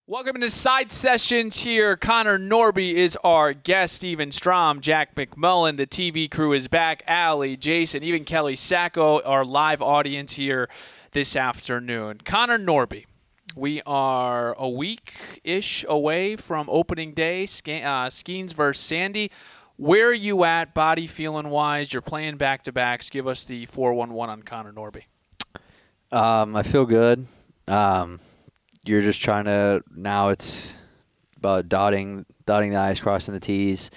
Welcome to Side Sessions here. Connor Norby is our guest. Even Strom, Jack McMullen, the TV crew is back. Allie, Jason, even Kelly Sacco, our live audience here this afternoon. Connor Norby, we are a week-ish away from opening day, Skeens versus Sandy. Where are you at, body feeling-wise? You're playing back-to-backs. Give us the 4-1-1 on Connor Norby. I feel good. You're just trying to, now it's about dotting the I's, crossing the T's.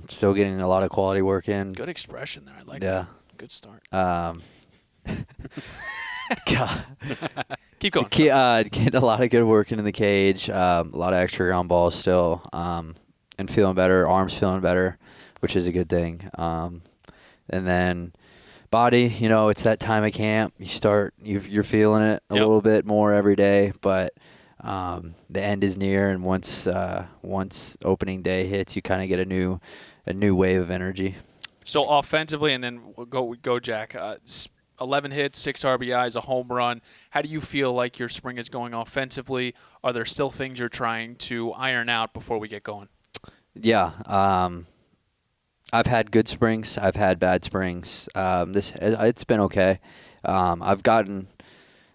Still getting a lot of quality work in. Good expression there. I like that. Good start. Keep going. Getting a lot of good work in the cage. A lot of extra ground balls still. And feeling better. Arms feeling better, which is a good thing. And then body, it's that time of camp. You're feeling it a little bit more every day, but the end is near, and once opening day hits, you kind of get a new wave of energy. So offensively, and then we'll go Jack. 11 hits, 6 RBIs, a home run. How do you feel like your spring is going offensively? Are there still things you're trying to iron out before we get going? Yeah. I've had good springs. I've had bad springs. It's been okay. I've gotten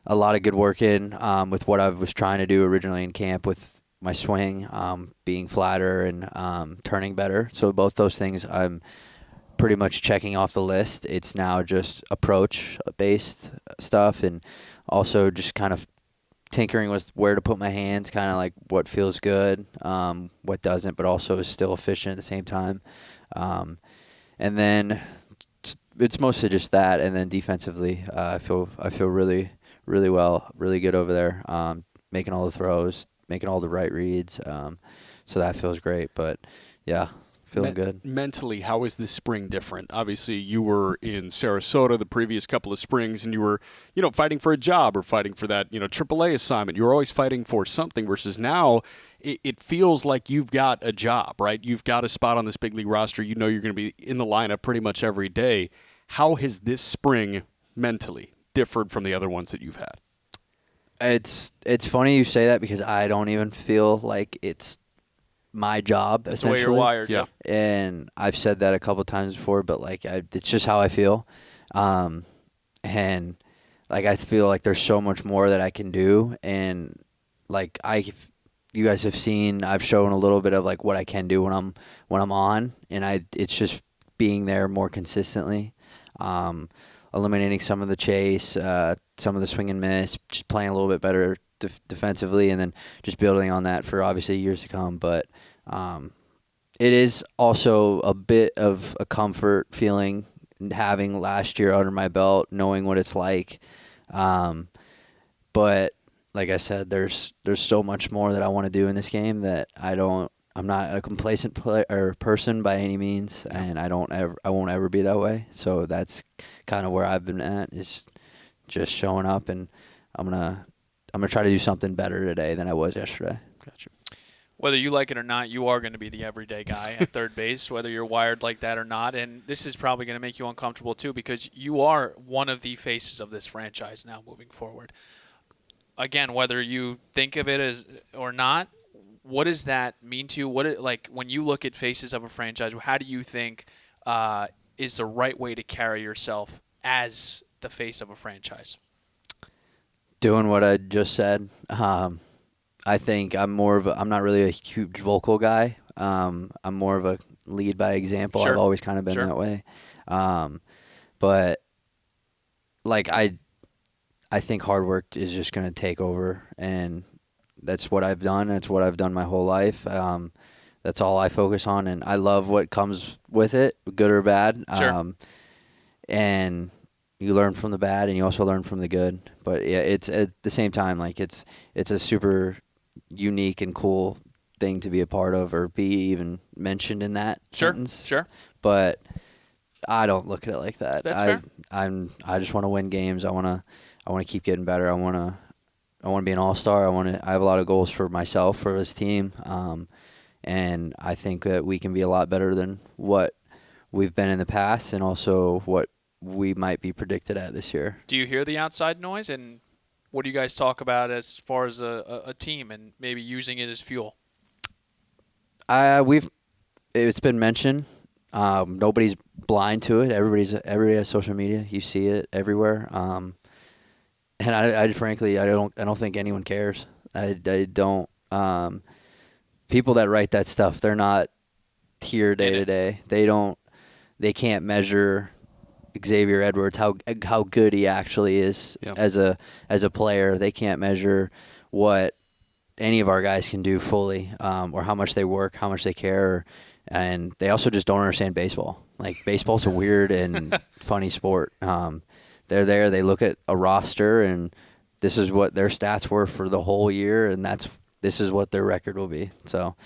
a lot of good work in with what I was trying to do originally in camp with my swing, being flatter and turning better. So both those things I'm pretty much checking off the list. It's now just approach-based stuff, and also just kind of tinkering with where to put my hands, kind of like what feels good, what doesn't, but also is still efficient at the same time. And then it's mostly just that. And then defensively, I feel really, really well, really good over there, making all the throws, making all the right reads. So that feels great. But yeah, feeling good. Mentally, how is this spring different? Obviously, you were in Sarasota the previous couple of springs, and you were, fighting for a job or fighting for that, AAA assignment. You were always fighting for something, versus now it feels like you've got a job, right? You've got a spot on this big league roster. You know you're going to be in the lineup pretty much every day. How has this spring mentally differed from the other ones that you've had? It's funny you say that, because I don't even feel like it's my job. That's essentially the way you're wired. Yeah. And I've said that a couple times before, but it's just how I feel. And I feel like there's so much more that I can do, and you guys have seen, I've shown a little bit of what I can do when I'm on, and it's just being there more consistently, eliminating some of the chase, some of the swing and miss, just playing a little bit better defensively, and then just building on that for obviously years to come. But it is also a bit of a comfort feeling having last year under my belt, knowing what it's like. But like I said, there's so much more that I want to do in this game that I'm not a complacent person by any means, and I won't ever be that way. So that's kind of where I've been at, is just showing up, and I'm gonna try to do something better today than I was yesterday. Gotcha. Whether you like it or not, you are going to be the everyday guy at third base, whether you're wired like that or not. And this is probably going to make you uncomfortable too, because you are one of the faces of this franchise now moving forward. Again, whether you think of it as or not, what does that mean to you? When you look at faces of a franchise, how do you think is the right way to carry yourself as the face of a franchise? Doing what I just said. I think I'm not really a huge vocal guy. I'm more of a lead by example. Sure. I've always kind of been that way. But I think hard work is just going to take over, and that's what I've done. That's what I've done my whole life. That's all I focus on, and I love what comes with it, good or bad. Sure. And you learn from the bad, and you also learn from the good. But yeah, it's at the same time, it's a super unique and cool thing to be a part of, or be even mentioned in that sentence. Sure. But I don't look at it like that. That's fair. I just want to win games. I want to keep getting better. I want to be an all-star. I have a lot of goals for myself, for this team. And I think that we can be a lot better than what we've been in the past, and also what we might be predicted at this year. Do you hear the outside noise, and what do you guys talk about as far as a team and maybe using it as fuel? It's been mentioned. Nobody's blind to it. Everybody has social media. You see it everywhere. And I frankly, I don't think anyone cares. I don't. People that write that stuff, they're not here day to day. They can't measure Xavier Edwards, how good he actually is as a player. They can't measure what any of our guys can do fully, or how much they work, how much they care, and they also just don't understand baseball. Like, baseball's a weird and funny sport. They're there, they look at a roster, and this is what their stats were for the whole year, and this is what their record will be. So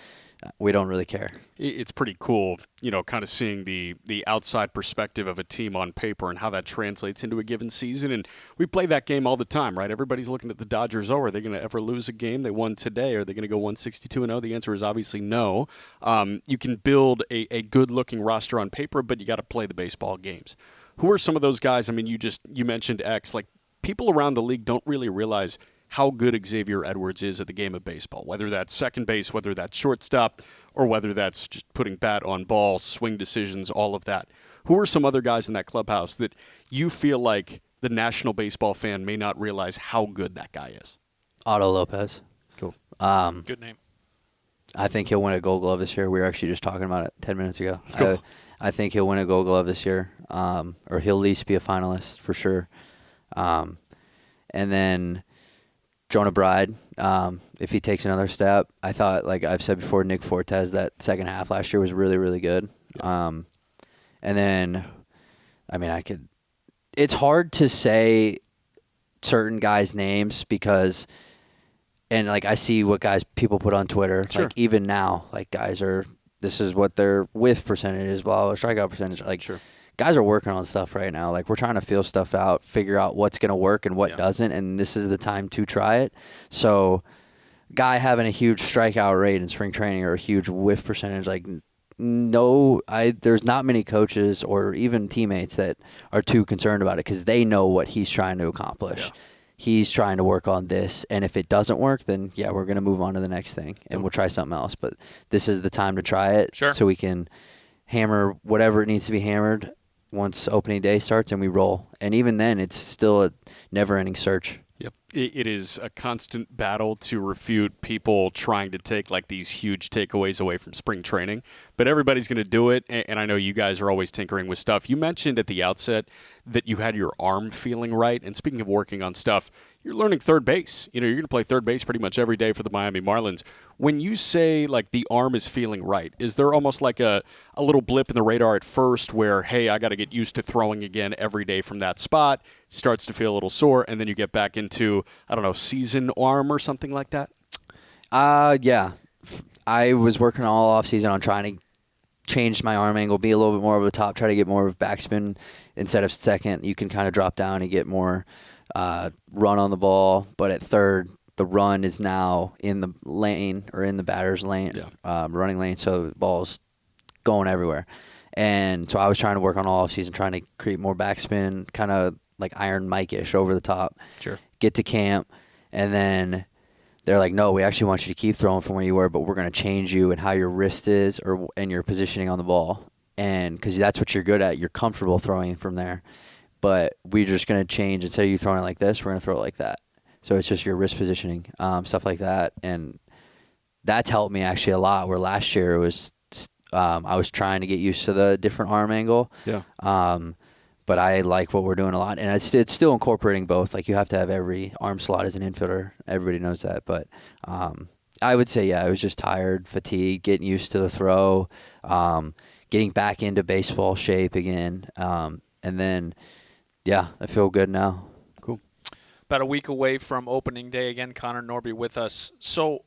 we don't really care. It's pretty cool, kind of seeing the outside perspective of a team on paper and how that translates into a given season. And we play that game all the time, right? Everybody's looking at the Dodgers. Are they going to ever lose a game? They won today. Are they going to go 162-0? The answer is obviously no. You can build a good-looking roster on paper, but you got to play the baseball games. Who are some of those guys? I mean, you mentioned X. Like, people around the league don't really realize how good Xavier Edwards is at the game of baseball, whether that's second base, whether that's shortstop, or whether that's just putting bat on ball, swing decisions, all of that. Who are some other guys in that clubhouse that you feel like the national baseball fan may not realize how good that guy is? Otto Lopez. Cool. Good name. I think he'll win a Gold Glove this year. We were actually just talking about it 10 minutes ago. Cool. I think he'll win a Gold Glove this year, or he'll at least be a finalist for sure. And then Jonah Bride, if he takes another step. I thought, like I've said before, Nick Fortes, that second half last year was really, really good. Yeah. And then, I mean, it's hard to say certain guys' names because, and like I see what people put on Twitter, Sure. like even now, like this is what their whiff percentage is, blah, blah, strikeout percentage. Like, Sure. Guys are working on stuff right now. Like, we're trying to feel stuff out, figure out what's going to work and what doesn't, and this is the time to try it. So, guy having a huge strikeout rate in spring training or a huge whiff percentage, like, there's not many coaches or even teammates that are too concerned about it because they know what he's trying to accomplish. Yeah. He's trying to work on this, and if it doesn't work, then, we're going to move on to the next thing, and we'll try something else. But this is the time to try it so we can hammer whatever it needs to be hammered once opening day starts and we roll. And even then, it's still a never-ending search. Yep. It is a constant battle to refute people trying to take like these huge takeaways away from spring training. But everybody's going to do it, and I know you guys are always tinkering with stuff. You mentioned at the outset that you had your arm feeling right. And speaking of working on stuff, you're learning third base. You're going to play third base pretty much every day for the Miami Marlins. When you say like the arm is feeling right, is there almost like a little blip in the radar at first where, hey, I got to get used to throwing again every day from that spot, starts to feel a little sore, and then you get back into, I don't know, season arm or something like that? Yeah. I was working all offseason on trying to change my arm angle, be a little bit more over the top, try to get more of backspin instead of second. You can kind of drop down and get more run on the ball, but at third, the run is now in the lane or in the batter's lane, running lane, so the ball's going everywhere. And so I was trying to work on all offseason, trying to create more backspin, kind of like Iron Mike-ish over the top. Sure. Get to camp, and then they're like, no, we actually want you to keep throwing from where you were, but we're going to change you and how your wrist is and your positioning on the ball. And because that's what you're good at, you're comfortable throwing from there. But we're just going to change. Instead of you throwing it like this, we're going to throw it like that. So it's just your wrist positioning, stuff like that. And that's helped me actually a lot, where last year it was I was trying to get used to the different arm angle. Yeah. But I like what we're doing a lot. And it's still incorporating both. Like, you have to have every arm slot as an infielder. Everybody knows that. But I would say, I was just tired, fatigued, getting used to the throw, getting back into baseball shape again. And then, I feel good now. Cool. About a week away from opening day again, Connor Norby with us. So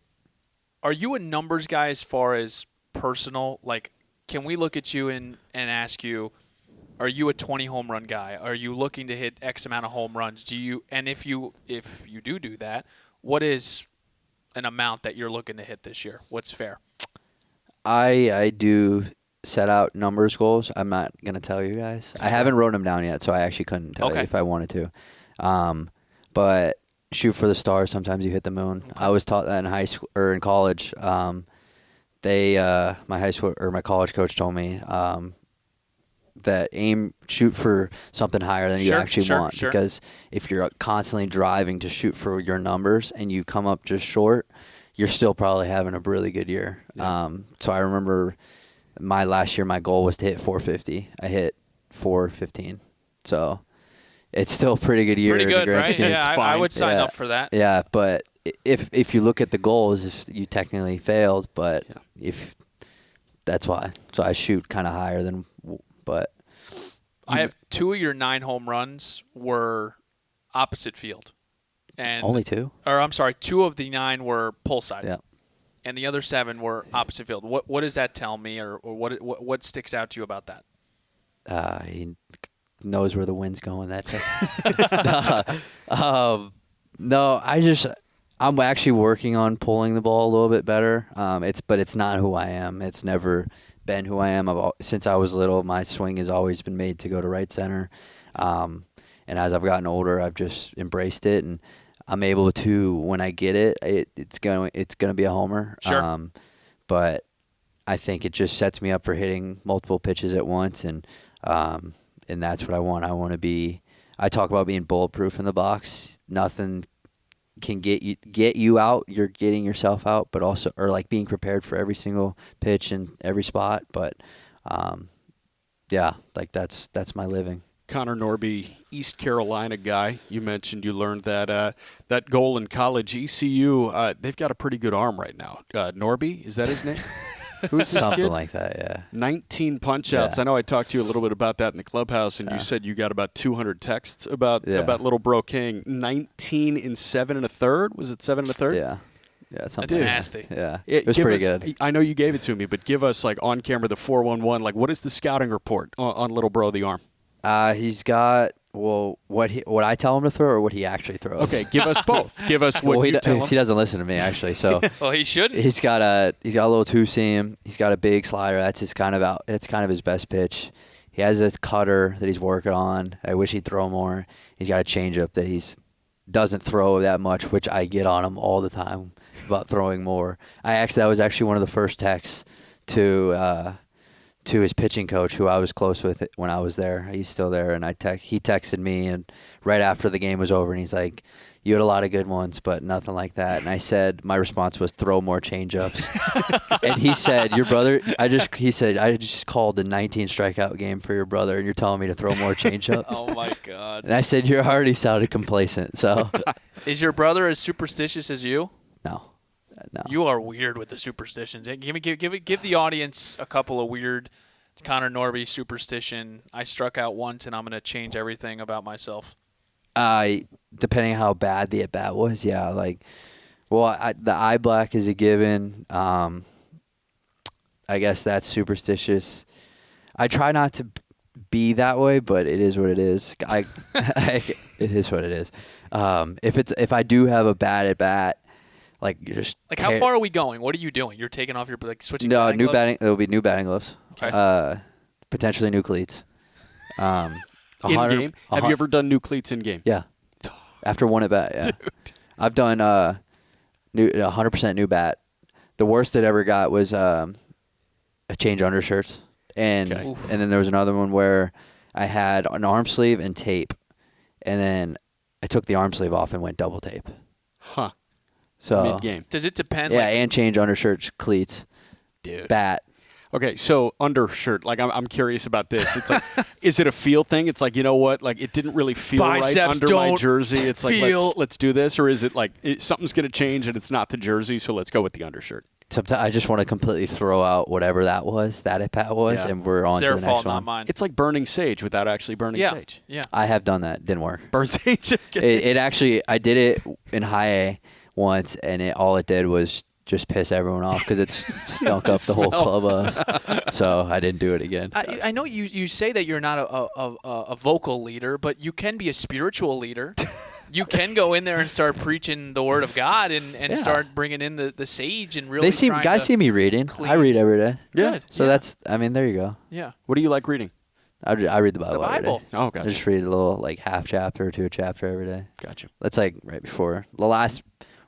are you a numbers guy as far as personal? Like, can we look at you and ask you, are you a 20 home run guy? Are you looking to hit X amount of home runs? And if you do that, what is an amount that you're looking to hit this year? What's fair? I do set out numbers goals. I'm not going to tell you guys. I haven't wrote them down yet, so I actually couldn't tell you if I wanted to. But shoot for the stars. Sometimes you hit the moon. Okay. I was taught that in high school or in college. My high school or my college coach told me that shoot for something higher than you actually want. Sure. Because if you're constantly driving to shoot for your numbers and you come up just short, you're still probably having a really good year. Yeah. So I remember my last year, my goal was to hit 450. I hit 415. So it's still a pretty good year. Pretty in the good, grand right? scheme. Yeah, I would sign up for that. Yeah, but if you look at the goals, if you technically failed, but if that's why. So I shoot kind of higher than, but I have 2 of your 9 home runs were opposite field, and only 2. Or I'm sorry, 2 of the 9 were pull side. Yeah. And the other 7 were opposite field. What does that tell me, or what sticks out to you about that? He knows where the wind's going that day. No, I'm actually working on pulling the ball a little bit better. But it's not who I am. It's never been who I am. Since I was little, my swing has always been made to go to right center. And as I've gotten older, I've just embraced it, and I'm able to, when I get it, it's gonna be a homer. Sure. But I think it just sets me up for hitting multiple pitches at once, and that's what I want. I want to be. I talk about being bulletproof in the box. Nothing can get you out. You're getting yourself out, but also, or like being prepared for every single pitch and every spot. But yeah, like that's my living. Connor Norby, East Carolina guy. You mentioned you learned that goal in college. ECU, they've got a pretty good arm right now. Norby, is that his name? Who's this Something kid? like that, yeah. 19 punch-outs. Yeah. I know I talked to you a little bit about that in the clubhouse, and you said you got about 200 texts about little bro King. 19 in 7 1/3. Was it 7 1/3? Yeah. Yeah, something. That's nasty. Yeah, it was pretty good. I know you gave it to me, but give us, like, on camera the 411. Like, what is the scouting report on little bro the arm? He's got what I tell him to throw or what he actually throws. Okay, give us both. Give us what you tell him. He doesn't listen to me actually. So Well, he should. he's got a little two seam. He's got a big slider. That's kind of his best pitch. He has a cutter that he's working on. I wish he'd throw more. He's got a changeup that he's doesn't throw that much, which I get on him all the time about throwing more. That was actually one of the first texts to his pitching coach, who I was close with when I was there. He's still there, and he texted me, and right after the game was over, and he's like, "You had a lot of good ones, but nothing like that." And I said, my response was, "Throw more changeups." And he said, "Your brother," I just called the 19 strikeout game for your brother, and you're telling me to throw more changeups. Oh my God. And I said, "You're already sounded complacent." So Is your brother as superstitious as you? no. You are weird with the superstitions. Give the audience a couple of weird Connor Norby superstition. I struck out once, and I'm going to change everything about myself. Depending how bad the at bat was, yeah. Like, the eye black is a given. I guess that's superstitious. I try not to be that way, but it is what it is. It is what it is. If I do have a bad at bat. Like you're just how far are we going? What are you doing? You're taking off your switching. No, batting new glove? batting. There'll be new batting gloves. Okay. Potentially new cleats. In game? Have you ever done new cleats in game? Yeah. After one at bat, yeah. Dude. I've done 100% new bat. The worst it ever got was a change undershirts, and then there was another one where I had an arm sleeve and tape, and then I took the arm sleeve off and went double tape. Huh. So mid-game. Does it depend? Yeah, and change undershirts, cleats, dude. bat. Okay, so undershirt. Like, I'm curious about this. It's like, is it a feel thing? It's like, you know what? Like, it didn't really feel Biceps right under my don't jersey. It's like, feel. let's do this, or is it like something's going to change and it's not the jersey, so let's go with the undershirt? Sometimes I just want to completely throw out whatever that at bat was, and we're on It's to their the fault, next not one. mine. It's like burning sage without actually burning sage. Yeah. I have done that. Didn't work. Burn sage. It actually, I did it in high A once, and all it did was just piss everyone off because it stunk up the whole clubhouse. So I didn't do it again. I know you say that you're not a vocal leader, but you can be a spiritual leader. You can go in there and start preaching the word of God and start bringing in the sage and really. Guys see me reading. I read every day. Yeah. Good. So there you go. Yeah. What do you like reading? I read the Bible. The every Bible. day. Oh, I gotcha. just read a little like half chapter to a chapter every day. Gotcha. That's like right before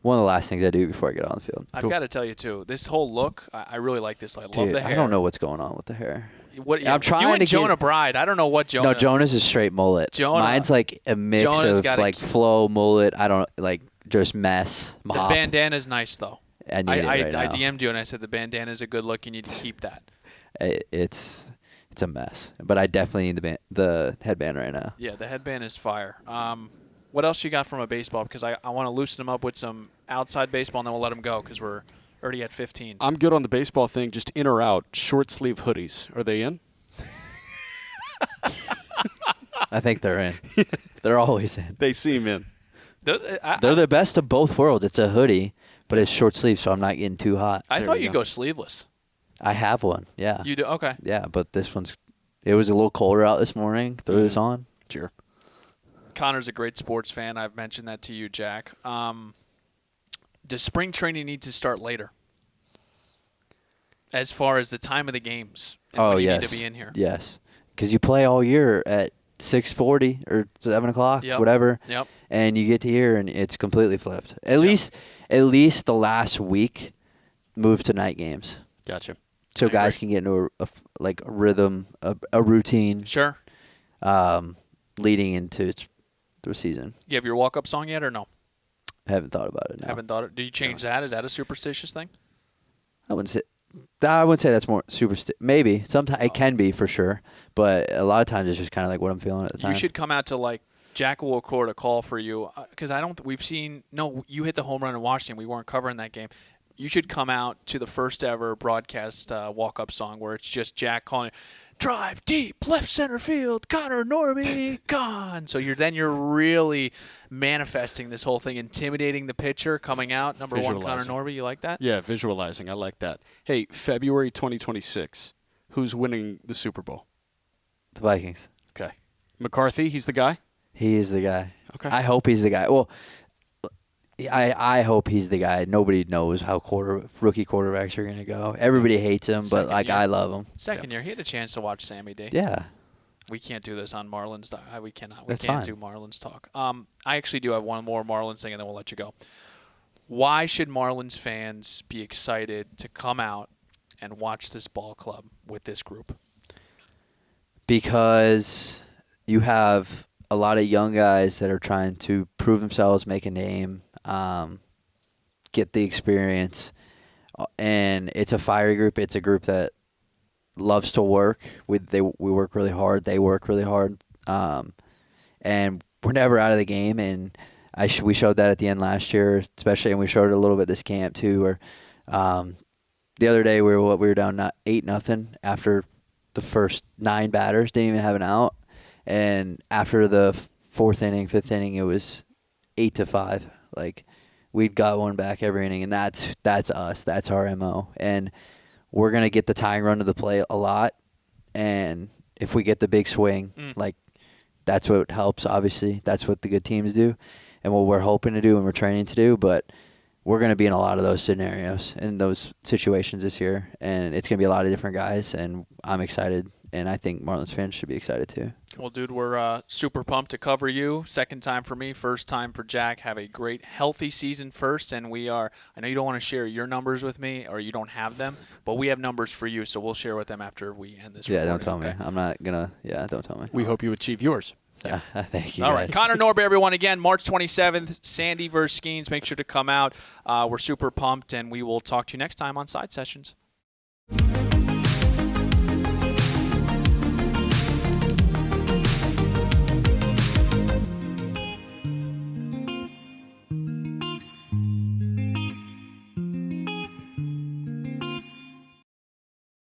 one of the last things I do before I get on the field. I've got to tell you too, this whole look, I really like this. I love Dude, the hair. I don't know what's going on with the hair. What, I'm trying you and to Jonah get- Bride. I don't know what Jonah. No, Jonah's a straight mullet. Jonah- Mine's like a mix Jonah's of gotta like keep- flow, mullet. I don't like just mess. The Mop. bandana's nice though. I need it right I now. DM'd you and I said the bandana's a good look. You need to keep that. It's a mess, but I definitely need the headband right now. Yeah, the headband is fire. What else you got from a baseball? Because I want to loosen them up with some outside baseball, and then we'll let them go because we're already at 15. I'm good on the baseball thing. Just in or out, short sleeve hoodies. Are they in? I think they're in. They're always in. They seem in. They're the best of both worlds. It's a hoodie, but it's short sleeve, so I'm not getting too hot. I There thought we you'd go. go sleeveless. I have one. Yeah. You do? Okay. Yeah, but this one's. It was a little colder out this morning. Threw this on. Sure. Connor's a great sports fan. I've mentioned that to you, Jack. Does spring training need to start later? As far as the time of the games and Oh when you yes. need to be in here. Yes, because you play all year at 6:40 or 7 o'clock, Yep. whatever. Yep. And you get to here and it's completely flipped. At least the last week, move to night games, Gotcha. so I guys agree. can get into a rhythm, a routine, Sure. leading into the season. You have your walk-up song yet or no? I haven't thought about it. No. Haven't thought it. Do you change that? Is that a superstitious thing? I wouldn't say that's more maybe sometimes it can be for sure, but a lot of times it's just kind of like what I'm feeling at the time. You should come out to like Jack will record a call for you because I don't. We've seen you hit the home run in Washington. We weren't covering that game. You should come out to the first ever broadcast walk-up song where it's just Jack calling, "Drive deep, left center field, Connor Norby, gone." So you're really manifesting this whole thing, intimidating the pitcher coming out. Number one, Connor Visualizing. Norby. You like that? Yeah, visualizing. I like that. Hey, February 2026. Who's winning the Super Bowl? The Vikings. Okay. McCarthy, he's the guy? He is the guy. Okay. I hope he's the guy. Well, I hope he's the guy. Nobody knows how rookie quarterbacks are going to go. Everybody hates him, but Second like year. I love him. Second year, he had a chance to watch Sammy D. Yeah. We can't do this on Marlins. We cannot. We That's can't fine. do Marlins talk. I actually do have one more Marlins thing, and then we'll let you go. Why should Marlins fans be excited to come out and watch this ball club with this group? Because you have a lot of young guys that are trying to prove themselves, make a name, get the experience, and it's a fiery group. It's a group that loves to work. We work really hard. They work really hard, and we're never out of the game. And we showed that at the end last year, especially, and we showed it a little bit this camp too. Where the other day we were down 8-0 after the first 9 batters, didn't even have an out, and after the 4th inning, 5th inning, it was 8-5. Like we'd got one back every inning, and that's us. That's our MO, and we're gonna get the tying run to the plate a lot. And if we get the big swing, like that's what helps. Obviously, that's what the good teams do, and what we're hoping to do and we're training to do. But we're going to be in a lot of those scenarios and those situations this year, and it's going to be a lot of different guys, and I'm excited, and I think Marlins fans should be excited too. Well, dude, we're super pumped to cover you. Second time for me, first time for Jack. Have a great, healthy season first, and I know you don't want to share your numbers with me, or you don't have them, but we have numbers for you, so we'll share with them after we end this Yeah, recording, don't tell okay? me. I'm not going to. Yeah, don't tell me. We hope you achieve yours. Yeah, thank you. All right, guys. Connor Norby, everyone, again, March 27th, Sandy versus Skeens. Make sure to come out. We're super pumped, and we will talk to you next time on Side Sessions.